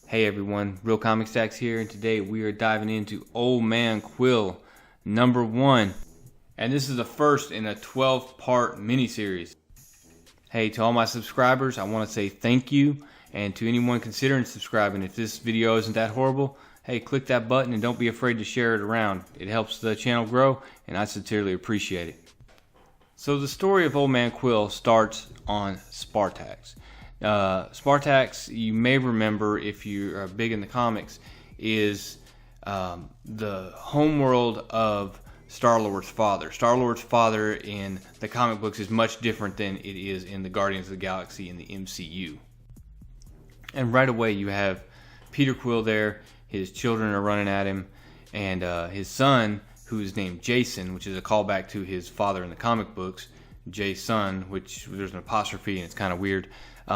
Hey everyone, Real Comic Stacks here, and today we are diving into Old Man Quill #1, and this is the first in a 12-part miniseries. Hey, to all my subscribers, I want to say thank you, and to anyone considering subscribing, if this video isn't that horrible, hey, click that button and don't be afraid to share it around. It helps the channel grow, and I sincerely appreciate it. So the story of Old Man Quill starts on Spartax. Spartax, you may remember if you are big in the comics, is the homeworld of Star-Lord's father. Star-Lord's father in the comic books is much different than it is in the Guardians of the Galaxy in the MCU. And right away you have Peter Quill there, his children are running at him, and his son, who is named Jason, which is a callback to his father in the comic books, Jason, which there's an apostrophe and it's kind of weird.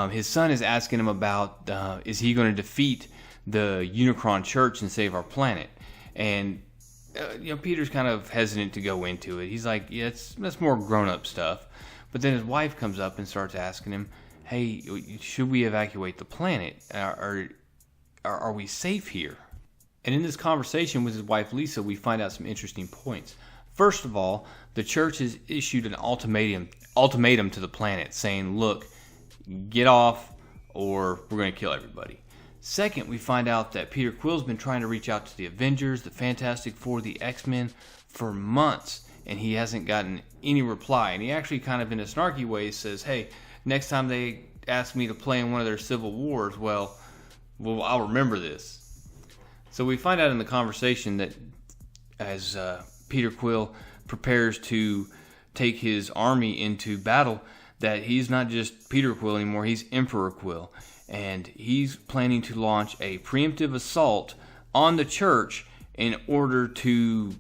His son is asking him about, is he going to defeat the Unicron Church and save our planet? And Peter's kind of hesitant to go into it. He's like, yeah, that's more grown-up stuff. But then his wife comes up and starts asking him, hey, should we evacuate the planet? Are we safe here? And in this conversation with his wife Lisa, we find out some interesting points. First of all, the church has issued an ultimatum to the planet saying, look, get off or we're going to kill everybody. Second, we find out that Peter Quill's been trying to reach out to the Avengers, the Fantastic Four, the X-Men for months, and he hasn't gotten any reply. And he actually kind of in a snarky way says, hey, next time they ask me to play in one of their civil wars, well, I'll remember this. So we find out in the conversation that as Peter Quill prepares to take his army into battle, that he's not just Peter Quill anymore, he's Emperor Quill. And he's planning to launch a preemptive assault on the church in order to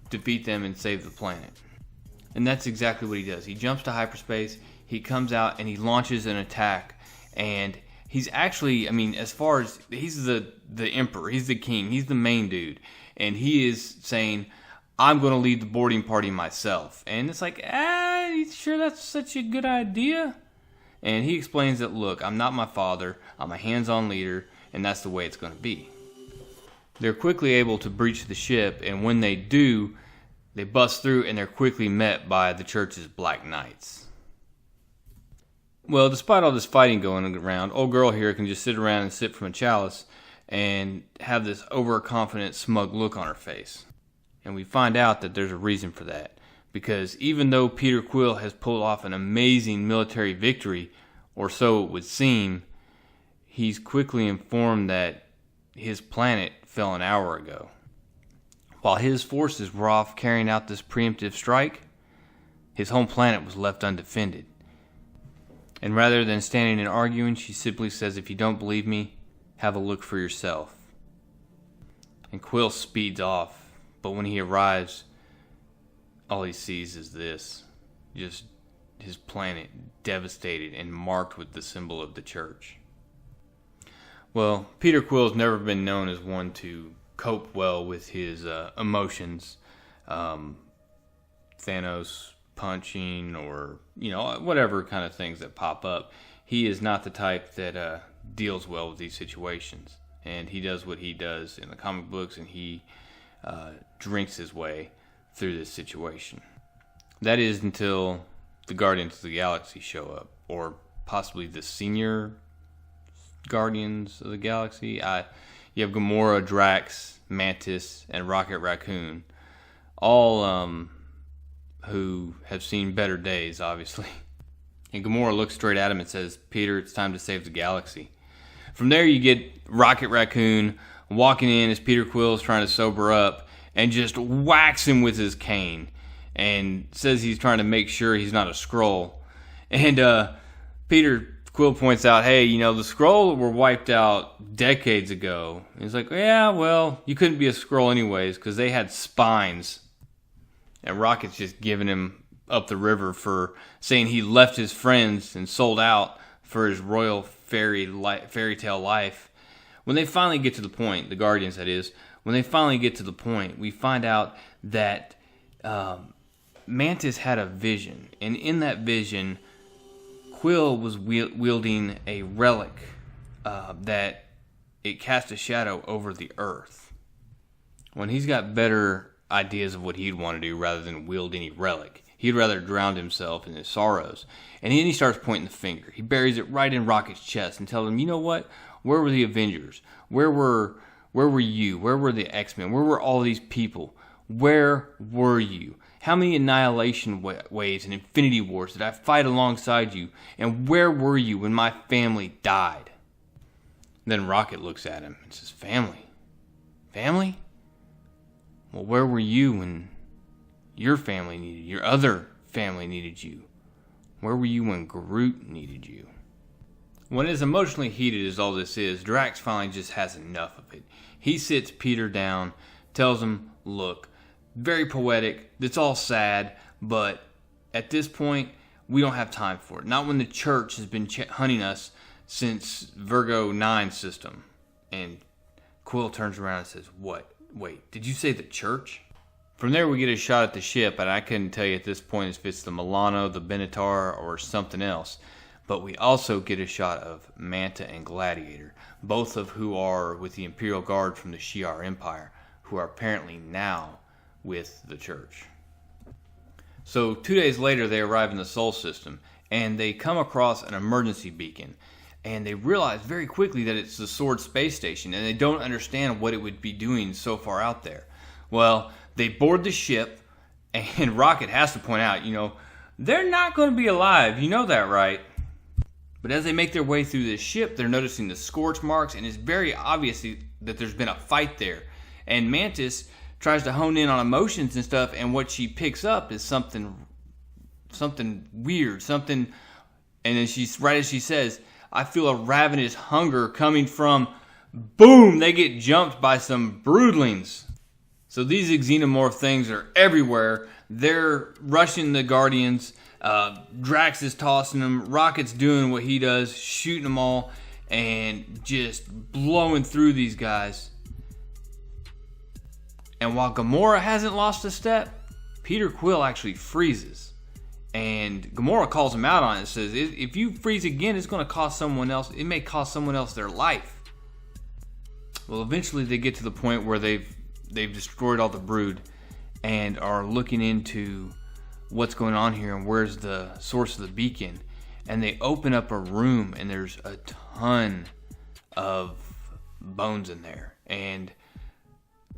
defeat them and save the planet. And that's exactly what he does. He jumps to hyperspace, he comes out and he launches an attack. And he's actually, as far as, he's the emperor, he's the king, he's the main dude. And he is saying, I'm going to lead the boarding party myself. And it's like, you sure that's such a good idea? And he explains that, look, I'm not my father, I'm a hands-on leader, and that's the way it's going to be. They're quickly able to breach the ship, and when they do, they bust through and they're quickly met by the church's Black Knights. Well, despite all this fighting going around, old girl here can just sit around and sip from a chalice and have this overconfident, smug look on her face. And we find out that there's a reason for that. Because even though Peter Quill has pulled off an amazing military victory, or so it would seem, he's quickly informed that his planet fell an hour ago. While his forces were off carrying out this preemptive strike, his home planet was left undefended. And rather than standing and arguing, she simply says, if you don't believe me, have a look for yourself. And Quill speeds off. But when he arrives, all he sees is this. Just his planet devastated and marked with the symbol of the church. Well, Peter Quill's never been known as one to cope well with his emotions. Thanos punching or, whatever kind of things that pop up. He is not the type that deals well with these situations. And he does what he does in the comic books, and he drinks his way through this situation. That is until the Guardians of the Galaxy show up, or possibly the senior Guardians of the Galaxy. You have Gamora, Drax, Mantis, and Rocket Raccoon, all who have seen better days, obviously. And Gamora looks straight at him and says, Peter, it's time to save the galaxy. From there you get Rocket Raccoon walking in as Peter Quill is trying to sober up and just whacks him with his cane and says he's trying to make sure he's not a Skrull. And Peter Quill points out, hey, the Skrull were wiped out decades ago. And he's like, yeah, well, you couldn't be a Skrull anyways because they had spines. And Rocket's just giving him up the river for saying he left his friends and sold out for his royal fairy tale life. When they finally get to the point, the Guardians that is, when they finally get to the point, we find out that Mantis had a vision. And in that vision, Quill was wielding a relic that it cast a shadow over the earth. When he's got better ideas of what he'd want to do rather than wield any relic. He'd rather drown himself in his sorrows. And then he starts pointing the finger. He buries it right in Rocket's chest and tells him, you know what? Where were the Avengers? Where were you? Where were the X-Men? Where were all these people? Where were you? How many annihilation waves and infinity wars did I fight alongside you? And where were you when my family died? Then Rocket looks at him and says, family? Family? Well, where were you when your family needed you? Your other family needed you? Where were you when Groot needed you? When as emotionally heated as all this is, Drax finally just has enough of it. He sits Peter down, tells him, look, very poetic, it's all sad, but at this point, we don't have time for it. Not when the church has been hunting us since Virgo 9 system. And Quill turns around and says, what? Wait, did you say the church? From there we get a shot at the ship, and I couldn't tell you at this point if it's the Milano, the Benatar, or something else. But we also get a shot of Manta and Gladiator, both of who are with the Imperial Guard from the Shi'ar Empire, who are apparently now with the church. So 2 days later they arrive in the Sol system, and they come across an emergency beacon. And they realize very quickly that it's the Sword space station, and they don't understand what it would be doing so far out there. Well, they board the ship, and Rocket has to point out, they're not going to be alive. You know that, right? But as they make their way through this ship, they're noticing the scorch marks, and it's very obvious that there's been a fight there. And Mantis tries to hone in on emotions and stuff, and what she picks up is something weird, and then right as she says, I feel a ravenous hunger coming from, boom, they get jumped by some broodlings. So these xenomorph things are everywhere. They're rushing the Guardians. Drax is tossing them. Rocket's doing what he does, shooting them all, and just blowing through these guys. And while Gamora hasn't lost a step, Peter Quill actually freezes. And Gamora calls him out on it and says, if you freeze again, it's going to cost someone else. It may cost someone else their life. Well, eventually they get to the point where they've destroyed all the brood and are looking into what's going on here and where's the source of the beacon. And they open up a room, and there's a ton of bones in there. And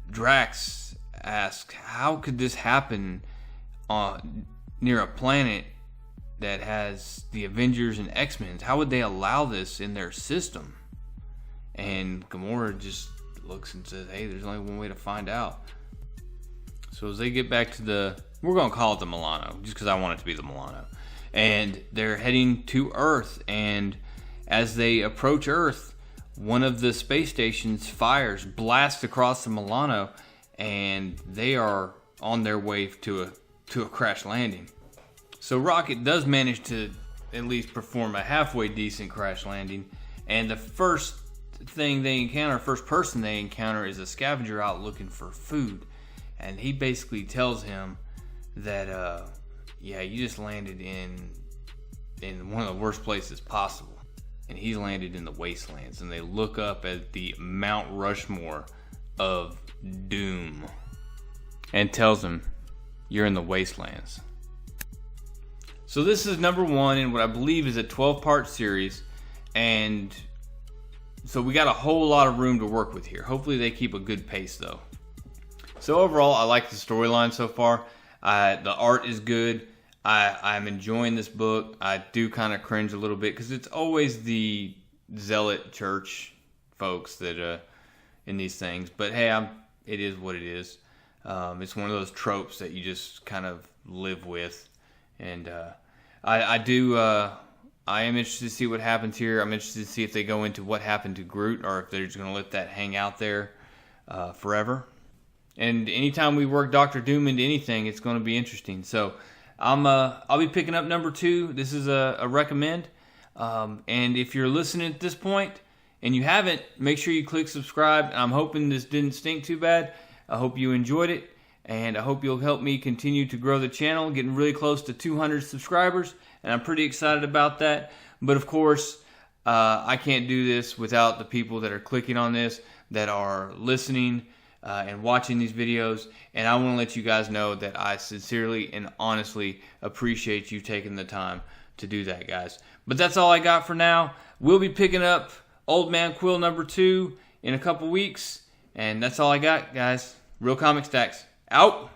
Drax asks, how could this happen near a planet that has the Avengers and X-Men? How would they allow this in their system? And Gamora just looks and says, hey, there's only one way to find out. So as they get back to we're going to call it the Milano, just because I want it to be the Milano. And they're heading to Earth, and as they approach Earth, one of the space stations fires, blasts across the Milano, and they are on their way to a crash landing. So Rocket does manage to at least perform a halfway decent crash landing, and the first person they encounter is a scavenger out looking for food, and he basically tells him that you just landed in one of the worst places possible, and he landed in the wastelands. And they look up at the Mount Rushmore of doom and tells him, you're in the wastelands. So this is number 1 in what I believe is a 12-part series, and so we got a whole lot of room to work with here. Hopefully they keep a good pace though. So overall, I like the storyline so far. The art is good. I'm enjoying this book. I do kind of cringe a little bit because it's always the zealot church folks that in these things. But hey, it is what it is. It's one of those tropes that you just kind of live with. And I am interested to see what happens here. I'm interested to see if they go into what happened to Groot, or if they're just going to let that hang out there forever. And anytime we work Doctor Doom into anything, it's going to be interesting. So I'll be picking up number 2. This is a recommend. And if you're listening at this point and you haven't, make sure you click subscribe. I'm hoping this didn't stink too bad. I hope you enjoyed it, and I hope you'll help me continue to grow the channel, getting really close to 200 subscribers, and I'm pretty excited about that. But of course, I can't do this without the people that are clicking on this, that are listening and watching these videos. And I want to let you guys know that I sincerely and honestly appreciate you taking the time to do that, guys. But that's all I got for now. We'll be picking up Old Man Quill number 2 in a couple weeks. And that's all I got, guys. Real Comic Stacks, out.